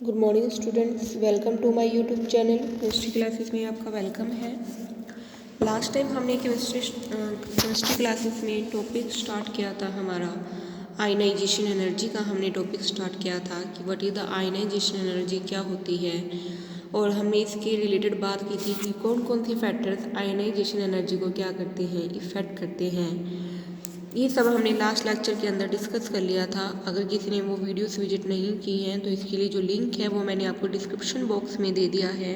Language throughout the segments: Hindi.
Good morning students, welcome to my YouTube channel. Chemistry classes में आपका वेलकम है। लास्ट टाइम हमने केमिस्ट्री क्लासेस में टॉपिक स्टार्ट किया था हमारा आयनाइजेशन एनर्जी का। हमने टॉपिक स्टार्ट किया था कि what is the ionization energy, क्या होती है, और हमने इसके रिलेटेड बात की थी कि कौन कौन से फैक्टर्स आयनाइजेशन एनर्जी को क्या करते हैं, इफ़ेक्ट करते हैं। ये सब हमने लास्ट लेक्चर के अंदर डिस्कस कर लिया था। अगर किसी ने वो वीडियोस विजिट नहीं की हैं तो इसके लिए जो लिंक है वो मैंने आपको डिस्क्रिप्शन बॉक्स में दे दिया है।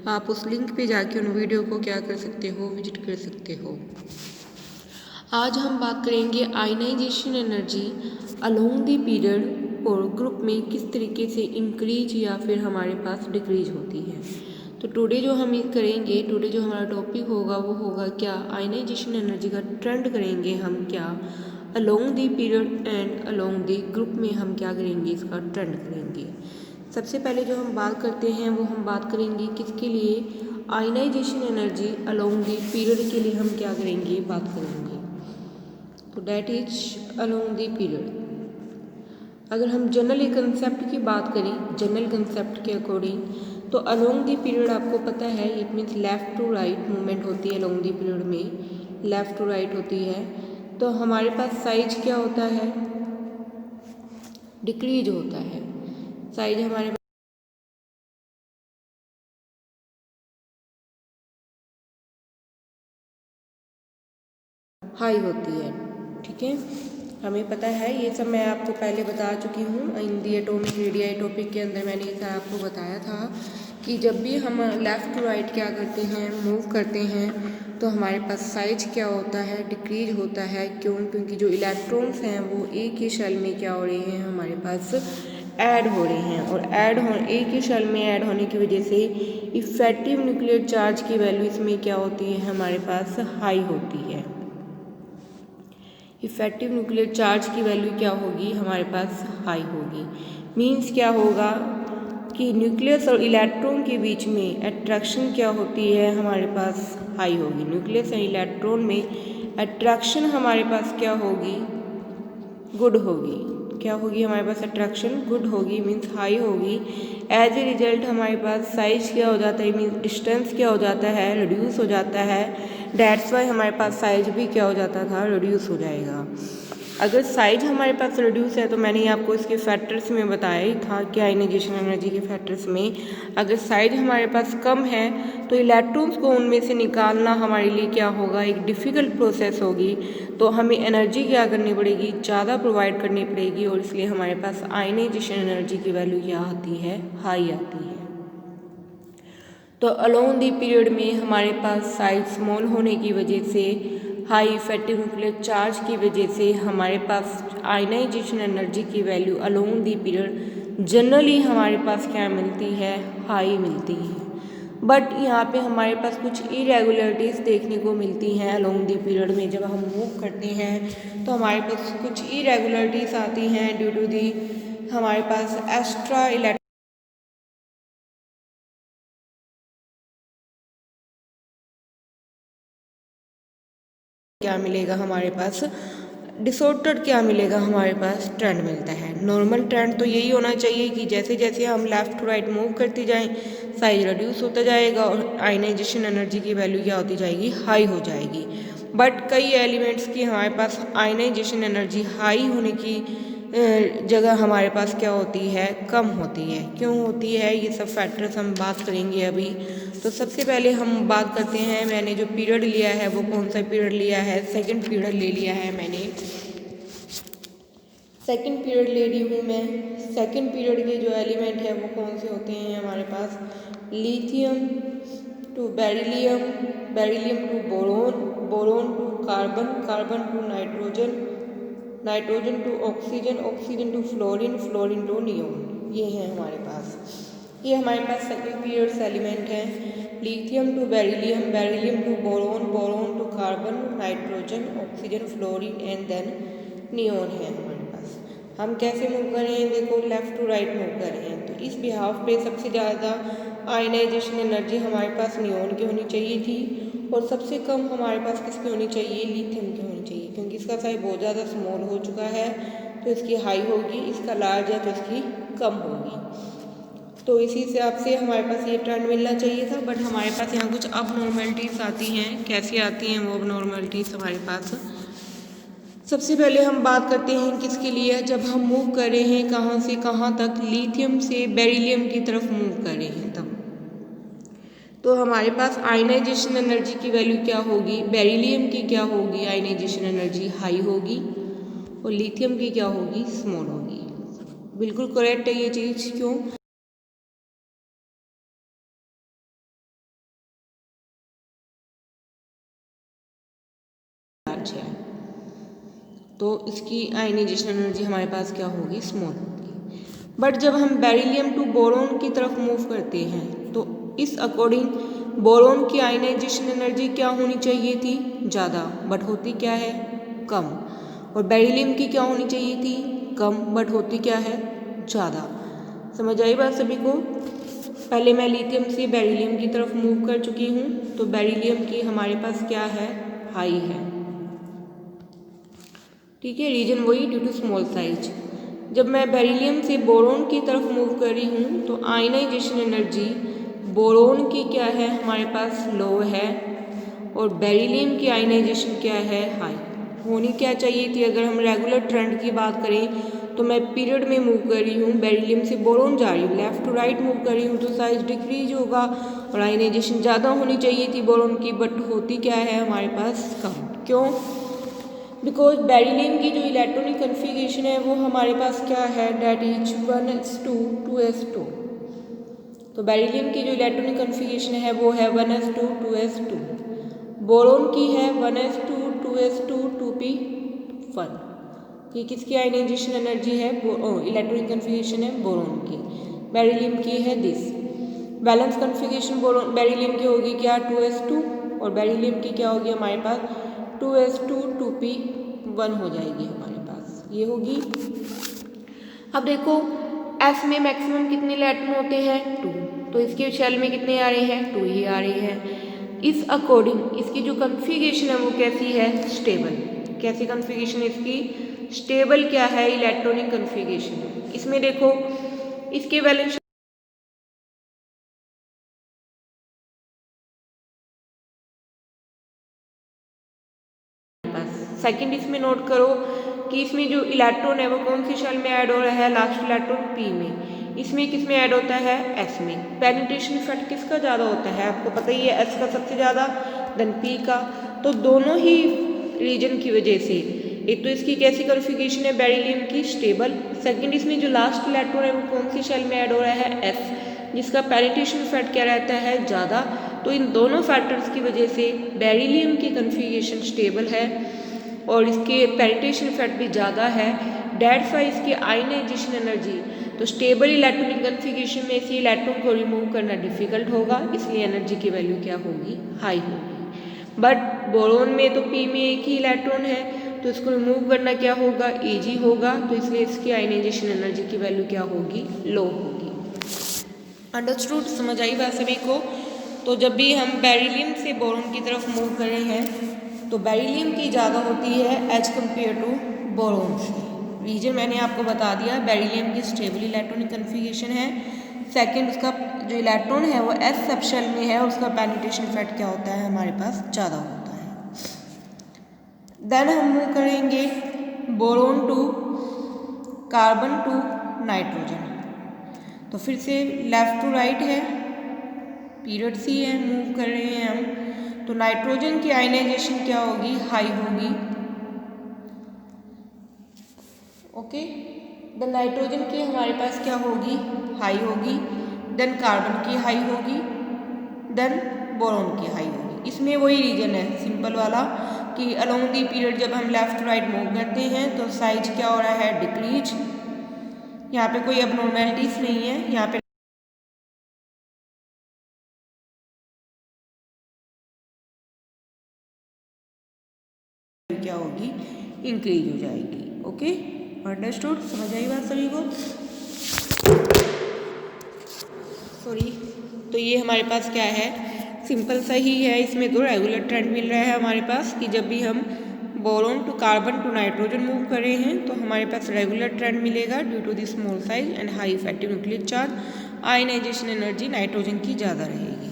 आप उस लिंक पे जाके उन वीडियो को क्या कर सकते हो, विजिट कर सकते हो। आज हम बात करेंगे ionization energy along the period और ग्रुप में किस तरीके से इंक्रीज या फिर हमारे पास डिक्रीज होती है। तो टुडे जो हम करेंगे, टुडे जो हमारा टॉपिक होगा वो होगा क्या आयनाइजेशन एनर्जी का ट्रेंड करेंगे हम, क्या along the period and along the group में हम क्या करेंगे, इसका ट्रेंड करेंगे। सबसे पहले जो हम बात करते हैं वो हम बात करेंगे किसके लिए, ionization energy along the period के लिए हम क्या करेंगे, बात करेंगे। तो that is along the period. अगर हम जनरली कंसेप्ट की बात करें, जनरल कंसेप्ट के अकॉर्डिंग, तो अलोंग द पीरियड आपको पता है it means left to right movement होती है। अलोंग द पीरियड में लेफ़्ट टू राइट होती है। तो हमारे पास साइज क्या होता है, डिक्रीज होता है। साइज हमारे हाई होती है। ठीक है, हमें पता है, ये सब मैं आपको पहले बता चुकी हूँ। इन दी एटॉमिक रेडियाई टॉपिक के अंदर मैंने ये आपको बताया था कि जब भी हम लेफ़्ट टू राइट क्या करते हैं, मूव करते हैं, तो हमारे पास साइज क्या होता है, डिक्रीज होता है। क्यों? क्योंकि जो इलेक्ट्रॉन्स हैं वो एक ही शेल में क्या हो रहे हैं, हमारे पास ऐड हो रहे हैं। और एक ही शेल में ऐड होने की वजह से इफेक्टिव न्यूक्लियर चार्ज की वैल्यू इसमें क्या होती है, हमारे पास हाई होती है। इफेक्टिव न्यूक्लियर चार्ज की वैल्यू क्या होगी, हमारे पास हाई होगी। मीन्स क्या होगा कि न्यूक्लियस और इलेक्ट्रॉन के बीच में अट्रैक्शन क्या होती है, हमारे पास हाई होगी। न्यूक्लियस और इलेक्ट्रॉन में अट्रैक्शन हमारे पास क्या होगी, गुड होगी। क्या होगी, हमारे पास अट्रैक्शन गुड होगी, मीन्स हाई होगी। एज ए रिजल्ट हमारे पास साइज क्या हो जाता है, मीन्स डिस्टेंस क्या हो जाता है, रिड्यूस हो जाता है। डैट्स वाई हमारे पास साइज भी क्या हो जाता था, रिड्यूस हो जाएगा। अगर साइज हमारे पास रिड्यूस है तो मैंने आपको इसके फैक्टर्स में बताया ही था कि आयनाइजेशन एनर्जी के फैक्टर्स में अगर साइज हमारे पास कम है तो इलेक्ट्रॉन्स को उनमें से निकालना हमारे लिए क्या होगा, एक डिफ़िकल्ट प्रोसेस होगी। तो हमें एनर्जी क्या करनी पड़ेगी, ज़्यादा प्रोवाइड करनी पड़ेगी, और इसलिए हमारे पास आयनाइजेशन एनर्जी की वैल्यू क्या आती है, हाई आती है। तो अलोंग द पीरियड में हमारे पास साइज स्मॉल होने की वजह से, हाई इफेक्टिव न्यूक्लियर चार्ज की वजह से हमारे पास आयनाइजेशन एनर्जी की value along the period generally हमारे पास क्या मिलती है, हाई मिलती है। बट यहाँ पे हमारे पास कुछ इरेगुलरिटीज़ देखने को मिलती हैं अलोंग द पीरियड में। जब हम मूव करते हैं तो हमारे पास कुछ इरेगुलरिटीज़ आती हैं ड्यू टू दी हमारे पास एक्स्ट्रा इलेक्ट्रॉन क्या मिलेगा, हमारे पास डिसऑर्डर्ड क्या मिलेगा, हमारे पास ट्रेंड मिलता है। नॉर्मल ट्रेंड तो यही होना चाहिए कि जैसे जैसे हम लेफ़्ट टू राइट मूव करते जाएं साइज रिड्यूस होता जाएगा और आयनाइजेशन एनर्जी की वैल्यू क्या होती जाएगी, हाई हो जाएगी। बट कई एलिमेंट्स की हमारे पास आयनाइजेशन एनर्जी हाई होने की जगह हमारे पास क्या होती है, कम होती है। क्यों होती है, ये सब फैक्टर्स हम बात करेंगे अभी। तो सबसे पहले हम बात करते हैं, मैंने जो पीरियड लिया है वो कौन सा पीरियड लिया है, सेकंड पीरियड ले लिया है मैंने। सेकंड पीरियड ले रही हूँ मैं। सेकंड पीरियड के जो एलिमेंट है वो कौन से होते हैं हमारे पास, lithium to beryllium, beryllium to boron, boron to carbon, carbon to nitrogen, nitrogen to oxygen, oxygen to fluorine, fluorine to neon. ये है हमारे पास, ये हमारे पास सेकंड पीरियड एलिमेंट है। Lithium to beryllium, beryllium to boron, boron to carbon, nitrogen, oxygen, fluorine and then neon है हमारे पास। हम कैसे मूव कर रहे हैं, देखो लेफ़्ट टू राइट मूव कर रहे हैं। तो इस बिहाफ पे सबसे ज़्यादा आयनाइजेशन एनर्जी हमारे पास नियोन की होनी चाहिए थी, और सबसे कम हमारे पास किसकी होनी चाहिए, लिथियम की होनी चाहिए। क्योंकि इसका साइज बहुत ज़्यादा स्मॉल हो चुका है तो इसकी हाई होगी, इसका लार्ज है तो इसकी कम होगी। तो इसी हिसाब से हमारे पास ये ट्रेंड मिलना चाहिए था, बट हमारे पास यहाँ कुछ अब नॉर्मलिटीज़ आती हैं। कैसी आती हैं वो अब नॉर्मलिटीज़ हमारे पास? सबसे पहले हम बात करते हैं किसके लिए, जब हम मूव कर रहे हैं कहाँ से कहाँ तक, लिथियम से बेरिलियम की तरफ मूव कर रहे हैं तब। तो हमारे पास आयनाइजेशन एनर्जी की वैल्यू क्या होगी, बेरिलियम की क्या होगी, आयनाइजेशन एनर्जी हाई होगी, और लिथियम की क्या होगी, स्मॉल होगी। बिल्कुल करेक्ट है ये चीज़। क्यों? है तो इसकी आयनाइजेशन एनर्जी हमारे पास क्या होगी, स्मॉल होगी। बट जब हम बेरिलियम टू बोरोन की तरफ मूव करते हैं तो इस अकॉर्डिंग बोरोन की आयनाइजेशन एनर्जी क्या होनी चाहिए थी, ज़्यादा, बट होती क्या है, कम। और बेरिलियम की क्या होनी चाहिए थी, कम, बट होती क्या है, ज़्यादा। समझ आई बात सभी को? पहले मैं लिथियम से बेरिलियम की तरफ मूव कर चुकी हूँ, तो बेरिलियम की हमारे पास क्या है, हाई है। ठीक है, रीजन वही, ड्यू टू स्मॉल साइज। जब मैं बेरिलियम से बोरोन की तरफ मूव कर रही हूँ तो आयनाइजेशन एनर्जी बोरोन की क्या है, हमारे पास लो है, और बेरिलियम की आयनाइजेशन क्या है, हाई। होनी क्या चाहिए थी, अगर हम रेगुलर ट्रेंड की बात करें तो मैं पीरियड में मूव कर रही हूँ, बेरिलियम से बोरोन जा रही हूँ, लेफ्ट टू राइट मूव कर रही हूँ, तो साइज डिक्रीज होगा और आयनाइजेशन ज़्यादा होनी चाहिए थी बोरोन की, बट होती क्या है हमारे पास, कम। क्यों? बिकॉज बेरिलियम की जो इलेक्ट्रॉनिक कन्फिगरेशन है वो हमारे पास क्या है, डेट इज 1s2 2s2। तो बेरिलियम की जो इलेक्ट्रॉनिक कन्फिगरेशन है वो है 1s2 2s2। बोरोन की है 1s2 2s2 2p1। ये किसकी आयनाइजेशन एनर्जी है, इलेक्ट्रॉनिक कन्फिगरेशन है बोरोन की। बेरिलियम की है this. Balance configuration boron beryllium की होगी क्या, 2s2, और बेरिलियम की क्या होगी हमारे पास 2s2 2p1 हो जाएगी हमारे पास, ये होगी। अब देखो S में मैक्सिमम कितने इलेक्ट्रॉन होते हैं, 2, तो इसके शेल में कितने आ रहे हैं, 2 ही आ रहे हैं। इस अकॉर्डिंग इसकी जो कन्फिगरेशन है वो कैसी है, स्टेबल। कैसी कन्फिगरेशन इसकी, स्टेबल क्या है, इलेक्ट्रॉनिक कन्फिगरेशन। इसमें देखो इसके वैलेंस सेकंड इसमें नोट करो कि इसमें जो इलेक्ट्रॉन है वो कौन सी शेल में ऐड हो रहा है, लास्ट इलेक्ट्रॉन P में। इसमें किस में ऐड होता है, S में। पेनिट्रेशन इफेक्ट किसका ज़्यादा होता है, आपको पता ही है, S का सबसे ज़्यादा, देन P का। तो दोनों ही रीजन की वजह से एक तो इसकी कैसी कन्फिगरेशन है बेरिलियम की, स्टेबल। सेकेंड इसमें जो लास्ट इलेक्ट्रॉन है वो कौन सी शेल में ऐड हो रहा है, S, जिसका पेनिट्रेशन इफेक्ट क्या रहता है, ज़्यादा। तो इन दोनों फैक्टर्स की वजह से बेरिलियम की कन्फिगरेशन स्टेबल है और इसके पेनिट्रेशन इफेक्ट भी ज़्यादा है। डेट्स वाई इसकी आयनाइजेशन एनर्जी, तो स्टेबल इलेक्ट्रॉनिक कन्फिगरेशन में इसी इलेक्ट्रॉन को रिमूव करना डिफिकल्ट होगा, इसलिए एनर्जी की वैल्यू क्या होगी, हाई होगी। बट बोरोन में तो P में एक ही इलेक्ट्रॉन है, तो इसको रिमूव करना क्या होगा, ईजी होगा, तो इसलिए इसकी आयनाइजेशन एनर्जी की वैल्यू क्या होगी, लो होगी। अंडरस्टूड, समझ आई बात सभी को? तो जब भी हम बेरिलियम से बोरोन की तरफ मूव कर रहे हैं तो बेरिलियम की ज़्यादा होती है एज कम्पेयर टू बोरोन से। रीजन मैंने आपको बता दिया, बेरिलियम की स्टेबल इलेक्ट्रॉनिक कन्फिगरेशन है। सेकंड उसका जो इलेक्ट्रॉन है वो S सब शेल में है और उसका पेनिट्रेशन इफेक्ट क्या होता है, हमारे पास ज़्यादा होता है। देन हम मूव करेंगे boron to carbon to nitrogen. तो फिर से लेफ्ट टू राइट है, पीरियड सी है, मूव कर रहे हैं हम। तो नाइट्रोजन की आयनाइजेशन क्या होगी, हाई होगी। ओके, देन नाइट्रोजन की हमारे पास क्या होगी, हाई होगी। देन कार्बन की हाई होगी, देन बोरोन की हाई होगी। इसमें वही रीजन है सिंपल वाला कि अलोंग दी पीरियड जब हम लेफ्ट टू राइट मूव करते हैं तो साइज क्या हो रहा है, डिक्रीज। यहाँ पे कोई अबनॉर्मैलिटीज नहीं है, यहाँ पे क्या होगी, इंक्रीज हो जाएगी। ओके, अंडरस्टूड, समझ आई बात सभी को? सॉरी, तो ये हमारे पास क्या है, सिंपल सा ही है। इसमें तो रेगुलर ट्रेंड मिल रहा है हमारे पास कि जब भी हम boron to carbon to nitrogen move कर रहे हैं तो हमारे पास रेगुलर ट्रेंड मिलेगा due to the small size and high effective nuclear charge. Ionization energy nitrogen की ज़्यादा रहेगी।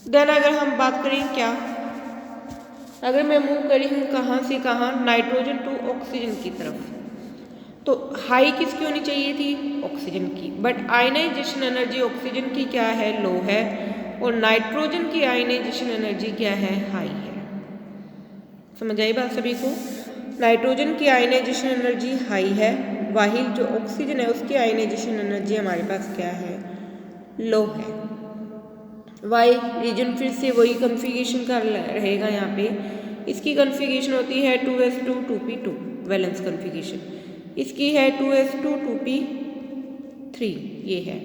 देन अगर हम बात करें क्या, अगर मैं मूव करी हूँ कहाँ से कहाँ, नाइट्रोजन टू ऑक्सीजन की तरफ, तो हाई किसकी होनी चाहिए थी, ऑक्सीजन की, बट आयनाइजेशन एनर्जी ऑक्सीजन की क्या है, लो है, और नाइट्रोजन की आयनाइजेशन एनर्जी क्या है, हाई है। समझ आई बात सभी को। नाइट्रोजन की आयनाइजेशन एनर्जी हाई है, वाहिल जो ऑक्सीजन है उसकी आयनाइजेशन एनर्जी हमारे पास क्या है, लो है। वाई रीजन फिर से वही कन्फिगरेशन का रहेगा यहाँ पे। इसकी कन्फिगरेशन होती है 2s2 2p2 वैलेंस कन्फिगरेशन, इसकी है 2s2 2p3, ये है।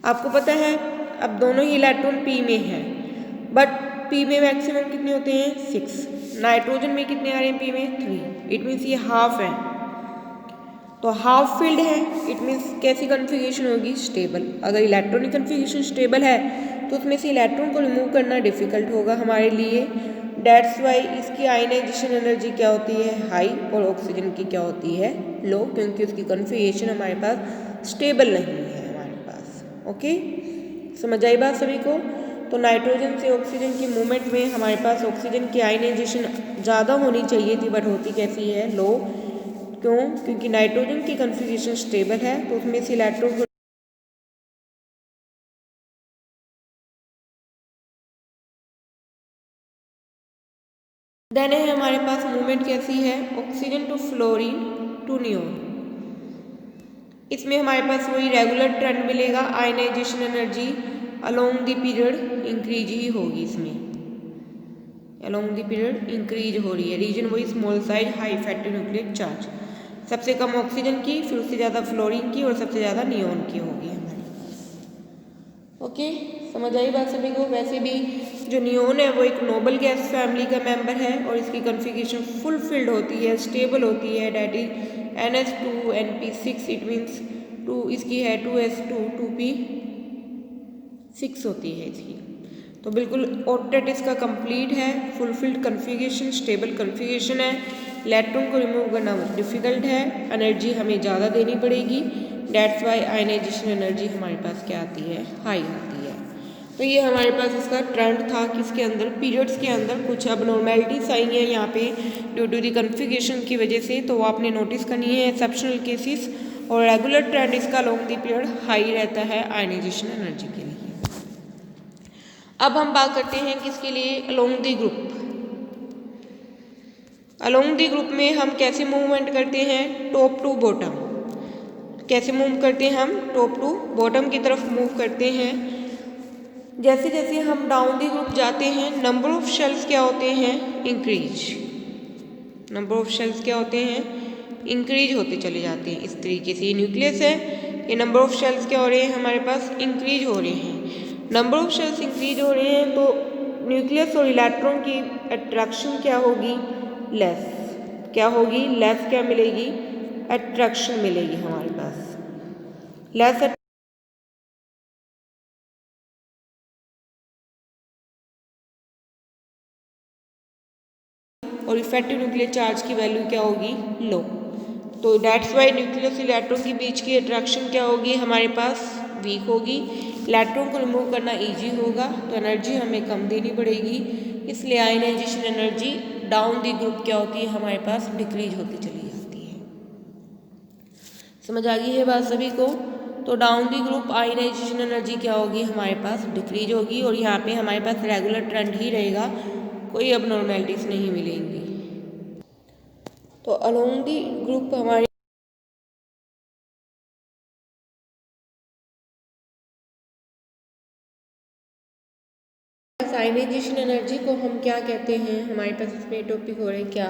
आपको पता है अब दोनों ही इलेक्ट्रॉन p में है, बट p में मैक्सिमम कितने होते हैं, 6, नाइट्रोजन में कितने आ रहे हैं, p में 3, इट मीन्स ये हाफ है, तो हाफ फील्ड है, इट मीन्स कैसी कन्फिगरेशन होगी, स्टेबल। अगर इलेक्ट्रॉनिक कन्फिगरेशन स्टेबल है तो उसमें से इलेक्ट्रॉन को रिमूव करना डिफिकल्ट होगा हमारे लिए। दैट्स वाई इसकी आयनाइजेशन एनर्जी क्या होती है, हाई, और ऑक्सीजन की क्या होती है, लो, क्योंकि उसकी कन्फिगरेशन हमारे पास स्टेबल नहीं है हमारे पास। ओके, समझ आई बात सभी को। तो नाइट्रोजन से ऑक्सीजन की मूवमेंट में हमारे पास ऑक्सीजन की आयनाइजेशन ज़्यादा होनी चाहिए थी, बट होती कैसी है, लो। क्यों, क्योंकि नाइट्रोजन की कन्फिगरेशन स्टेबल है तो उसमें से इलेक्ट्रॉन को देन है हमारे पास मूवमेंट कैसी है, oxygen to fluorine to neon. इसमें हमारे पास वही रेगुलर ट्रेंड मिलेगा, ionisation energy along the period increase ही होगी, इसमें अलोंग द पीरियड इंक्रीज हो रही है। रीजन वही small size high effective nuclear charge, सबसे कम ऑक्सीजन की, फिर उससे ज़्यादा फ्लोरीन की, और सबसे ज़्यादा नियोन की होगी हमारे पास। ओके, समझ आई बात सभी को। वैसे भी जो नियोन है वो एक नोबल गैस फैमिली का मेंबर है और इसकी कन्फिगरेशन फुलफिल्ड होती है, स्टेबल होती है, that is NH2NP6, it means two, इसकी है 2s2 2p6 होती है इसकी। तो बिल्कुल ऑक्टेट इसका कंप्लीट है, फुलफिल्ड कन्फिगरेशन, स्टेबल कन्फिगरेशन है, इलेक्ट्रॉन को रिमूव करना डिफिकल्ट है, एनर्जी हमें ज़्यादा देनी पड़ेगी, डेट्स वाई आयनाइजेशन एनर्जी हमारे पास क्या आती है, हाई आती है। तो ये हमारे पास इसका ट्रेंड था कि इसके अंदर पीरियड्स के अंदर कुछ अबनॉर्मेलिटीज आई हैं यहाँ पे ड्यू टू दी कन्फिगरेशन की वजह से, तो वो आपने नोटिस करनी है, एक्सेप्शनल केसेस, और रेगुलर ट्रेंड इसका लॉन्ग दी पीरियड हाई रहता है आयनाइजेशन एनर्जी के लिए। अब हम बात करते हैं किसके लिए, along the group. Along the group में हम कैसे मूवमेंट करते हैं, टॉप टू बॉटम। कैसे मूव करते हैं हम, टॉप टू बॉटम की तरफ मूव करते हैं। जैसे जैसे हम डाउन दी ग्रुप जाते हैं, नंबर ऑफ शेल्स क्या होते हैं, इंक्रीज, नंबर ऑफ शेल्स क्या होते हैं, इंक्रीज होते चले जाते हैं। इस तरीके से ये न्यूक्लियस है, ये नंबर ऑफ शेल्स क्या हो रहे हैं हमारे पास, इंक्रीज हो रहे हैं। नंबर ऑफ शेल्स इंक्रीज हो रहे हैं तो न्यूक्लियस और इलेक्ट्रॉन की अट्रैक्शन क्या होगी, लेस, क्या होगी, लेस क्या मिलेगी, अट्रैक्शन मिलेगी हमारे पास, लेस और इफेक्टिव न्यूक्लियर चार्ज की वैल्यू क्या होगी, लो। तो डेट्स वाई न्यूक्लियस इलेक्ट्रॉन के बीच की अट्रैक्शन क्या होगी हमारे पास, वीक होगी, इलेक्ट्रॉन को रिमूव करना इजी होगा, तो एनर्जी हमें कम देनी पड़ेगी, इसलिए ionization energy down the group क्या होती है हमारे पास, डिक्रीज होती चली जाती है। समझ आ गई है बात सभी को। तो down the group ionization energy क्या होगी हमारे पास, डिक्रीज होगी, और यहाँ पे हमारे पास रेगुलर ट्रेंड ही रहेगा, कोई अबनॉर्मेलिटीज नहीं मिलेंगी। तो अलोंग दी ग्रुप हमारे आयनाइजेशन एनर्जी को हम क्या कहते हैं, हमारे पास इसमें टॉपिक हो रहा है क्या,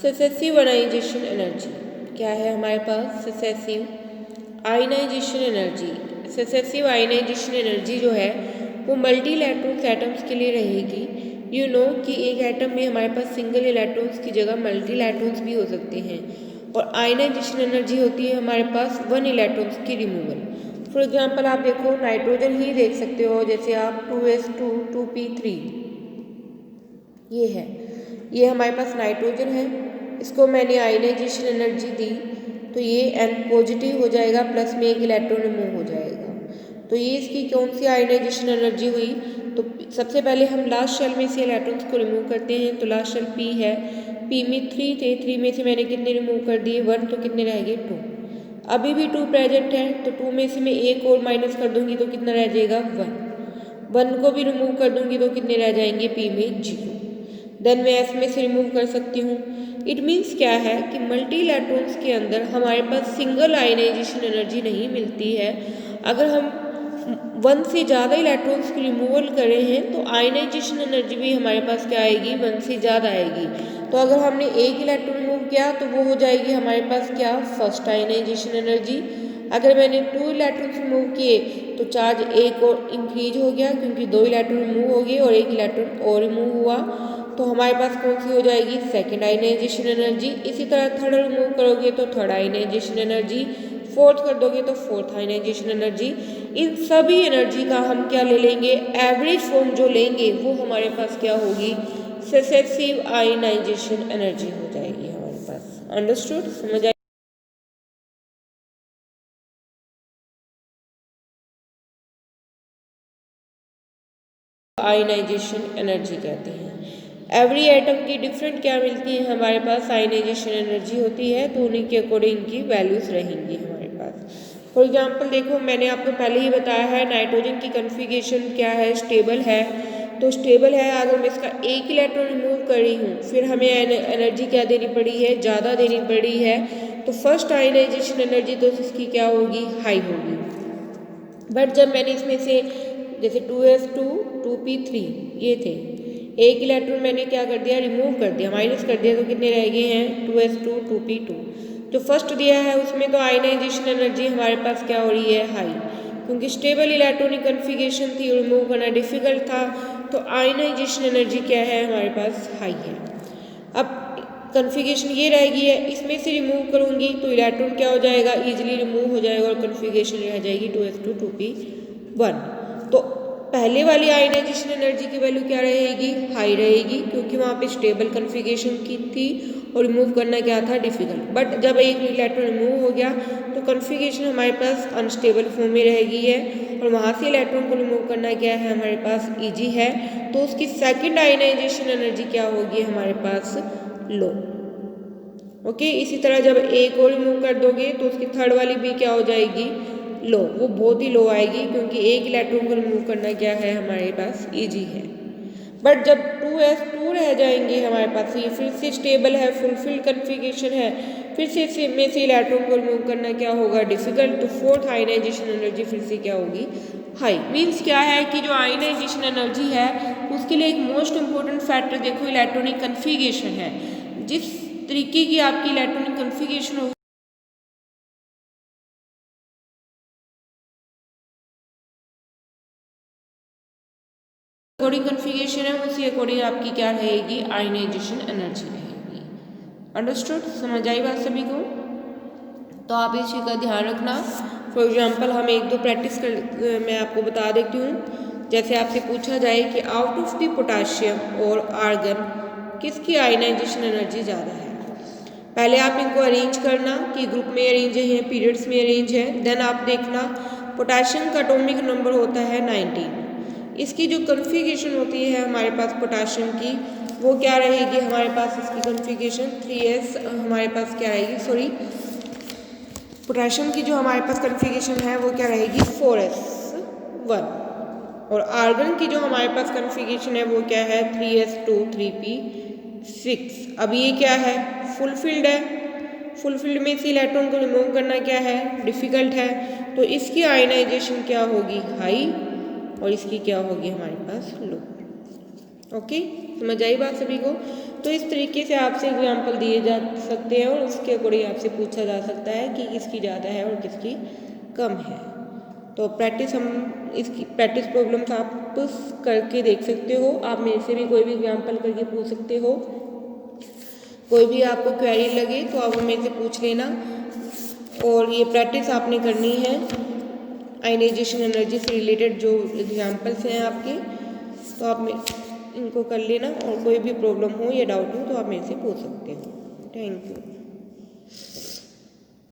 सक्सेसिव आयनाइजेशन एनर्जी। क्या है हमारे पास, successive ionisation energy. Successive ionisation energy जो है वो मल्टी इलेक्ट्रॉन्स एटम्स के लिए रहेगी। यू नो कि एक एटम में हमारे पास सिंगल इलेक्ट्रॉन्स की जगह मल्टी इलेक्ट्रॉन्स भी हो सकते हैं, और आयनाइजेशन एनर्जी होती है हमारे पास वन इलेक्ट्रॉन्स की रिमूवल। फॉर एग्जाम्पल आप देखो नाइट्रोजन ही देख सकते हो, जैसे आप 2s2 2p3 ये है, ये हमारे पास नाइट्रोजन है, इसको मैंने आयनाइजेशन एनर्जी दी तो ये N पॉजिटिव हो जाएगा, प्लस में एक इलेक्ट्रॉन रिमूव हो जाएगा। तो ये इसकी कौन सी आयनाइजेशन एनर्जी हुई? तो सबसे पहले हम लास्ट शेल में से इलेक्ट्रॉन्स को रिमूव करते हैं। तो लास्ट शेल P है, P में 3 थे, 3 में से मैंने कितने रिमूव कर दिए? 1, तो कितने रह गए? 2। अभी भी 2 प्रेजेंट है, तो 2 में से मैं एक और माइनस कर दूंगी तो कितना रह जाएगा? 1। 1 को भी रिमूव कर दूंगी तो कितने रह जाएंगे? P में 0। देन मैं S में से रिमूव कर सकती हूँ। इट मीन्स क्या है कि मल्टी इलेक्ट्रॉन्स के अंदर हमारे पास सिंगल आयनाइजेशन एनर्जी नहीं मिलती है। अगर हम 1 से ज़्यादा इलेक्ट्रॉन्स की रिमूवल कर रहे हैं तो आयनाइजेशन एनर्जी भी हमारे पास क्या आएगी? 1 से ज़्यादा आएगी। तो अगर हमने एक इलेक्ट्रॉन रिमूव किया तो वो हो जाएगी हमारे पास क्या? First ionization energy. अगर मैंने 2 इलेक्ट्रॉन्स रिमूव किए तो चार्ज एक और इंक्रीज हो गया, क्योंकि 2 इलेक्ट्रॉन रिमूव हो गए और एक इलेक्ट्रॉन और रिमूव हुआ, तो हमारे पास कौन सी हो जाएगी? Second ionization energy. इसी तरह थर्ड रिमूव करोगे तो थर्ड आयनाइजेशन एनर्जी, फोर्थ कर दोगे तो फोर्थ आयनाइजेशन एनर्जी। इन सभी एनर्जी का हम क्या ले लेंगे? एवरेज फॉर्म जो लेंगे वो हमारे पास क्या होगी? सक्सेसिव आयनाइजेशन एनर्जी हो जाएगी हमारे पास। अंडरस्टूड? समझ आए? आयनाइजेशन एनर्जी कहते हैं। एवरी एटम की डिफरेंट क्या मिलती है हमारे पास? आयनाइजेशन एनर्जी होती है, तो उन्हीं के अकॉर्डिंग की वैल्यूज रहेंगी हमारे पास। फॉर एग्जांपल देखो, मैंने आपको पहले ही बताया है नाइट्रोजन की कन्फिगरेशन क्या है? स्टेबल है। तो स्टेबल है, अगर मैं इसका एक इलेक्ट्रॉन रिमूव कर रही हूँ फिर हमें एनर्जी क्या देनी पड़ी है? ज़्यादा देनी पड़ी है। तो फर्स्ट आयनाइजेशन एनर्जी तो इसकी क्या होगी? हाई होगी। बट जब मैंने इसमें से जैसे 2s2 2p3 ये थे, एक इलेक्ट्रॉन मैंने क्या कर दिया? रिमूव कर दिया, माइनस कर दिया, तो कितने रह गए हैं? 2s2 2p2। जो फर्स्ट दिया है उसमें तो आयनाइजेशन एनर्जी हमारे पास क्या हो रही है? हाई, क्योंकि स्टेबल इलेक्ट्रॉनिक कन्फिगरेशन थी, रिमूव करना डिफिकल्ट था, तो आयनाइजेशन एनर्जी क्या है हमारे पास? हाई है। अब कन्फिगरेशन ये रहेगी है, इसमें से रिमूव करूँगी तो इलेक्ट्रॉन क्या हो जाएगा? ईजिली रिमूव हो जाएगा और कन्फिगरेशन रह जाएगी 2s2 2p1। तो पहले वाली आयनाइजेशन एनर्जी की वैल्यू क्या रहेगी? हाई रहेगी, क्योंकि वहाँ पे स्टेबल कन्फिगरेशन की थी और रिमूव करना क्या था? डिफिकल्ट। बट जब एक इलेक्ट्रॉन रिमूव हो गया तो कन्फिगरेशन हमारे पास अनस्टेबल फॉर्म में रहेगी है और वहाँ से इलेक्ट्रॉन को रिमूव करना क्या है हमारे पास? ईजी है। तो उसकी सेकेंड आयनाइजेशन एनर्जी क्या होगी हमारे पास? लो। ओके, इसी तरह जब एक और रिमूव कर दोगे तो उसकी थर्ड वाली भी क्या हो जाएगी? लो। वो बहुत ही लो आएगी, क्योंकि एक इलेक्ट्रॉन को रिमूव करना क्या है हमारे पास? इजी है। बट जब 2s2 रह जाएंगे हमारे पास, ये फिर से स्टेबल है, फुलफिल कन्फिगरेशन है, फिर से इसमें से इलेक्ट्रॉन को रिमूव करना क्या होगा? डिफिकल्ट। तो फोर्थ आयनाइजेशन एनर्जी फिर से क्या होगी? हाई। मीन्स क्या है कि जो आयनाइजेशन एनर्जी है उसके लिए एक मोस्ट इंपॉर्टेंट फैक्टर देखो इलेक्ट्रॉनिक कन्फिगरेशन है। जिस तरीके की आपकी इलेक्ट्रॉनिक कन्फिगरेशन होगी अकॉर्डिंग कन्फिगरेशन है, उसी अकॉर्डिंग आपकी क्या रहेगी? आयनाइजेशन एनर्जी रहेगी। अंडरस्टूड? समझ आई बात सभी को? तो आप इस चीज़ का ध्यान रखना। फॉर एग्जाम्पल हम एक दो प्रैक्टिस कर मैं आपको बता देती हूँ। जैसे आपसे पूछा जाए कि आउट ऑफ द पोटाशियम और आर्गन किसकी आयनाइजेशन एनर्जी ज़्यादा है? पहले आप इनको अरेंज करना कि ग्रुप में अरेंज है, पीरियड्स में अरेंज है। देन आप देखना पोटाशियम का एटॉमिक नंबर होता है 19। इसकी जो कन्फिगरेशन होती है हमारे पास पोटाशियम की, वो क्या रहेगी हमारे पास? इसकी कन्फिगरेशन 3s हमारे पास क्या रहेगी? सॉरी, पोटाशियम की जो हमारे पास कन्फिगरेशन है वो क्या रहेगी? 4s1। और आर्गन की जो हमारे पास कन्फिगरेशन है वो क्या है? 3s2 3p6। अब ये क्या है? फुलफिल्ड है। फुलफिल्ड में से इलेक्ट्रॉन को रिमूव करना क्या है? डिफिकल्ट है। तो इसकी आयनाइजेशन क्या होगी? हाई, और इसकी क्या होगी हमारे पास? लो। ओके, समझ आई बात सभी को? तो इस तरीके से आपसे एग्जाम्पल दिए जा सकते हैं और उसके अकॉर्डिंग आपसे पूछा जा सकता है कि किसकी ज़्यादा है और किसकी कम है। तो प्रैक्टिस हम इसकी प्रैक्टिस प्रॉब्लम्स आप करके देख सकते हो। आप मेरे से भी कोई भी एग्जाम्पल करके पूछ सकते हो। कोई भी आपको क्वेरी लगे तो आप मेरे से पूछ लेना। और ये प्रैक्टिस आपने करनी है आयनाइजेशन एनर्जी से रिलेटेड जो एग्जाम्पल्स हैं आपके, तो आप इनको कर लेना और कोई भी प्रॉब्लम हो या डाउट हो तो आप मेरे से पूछ सकते हो। Thank you.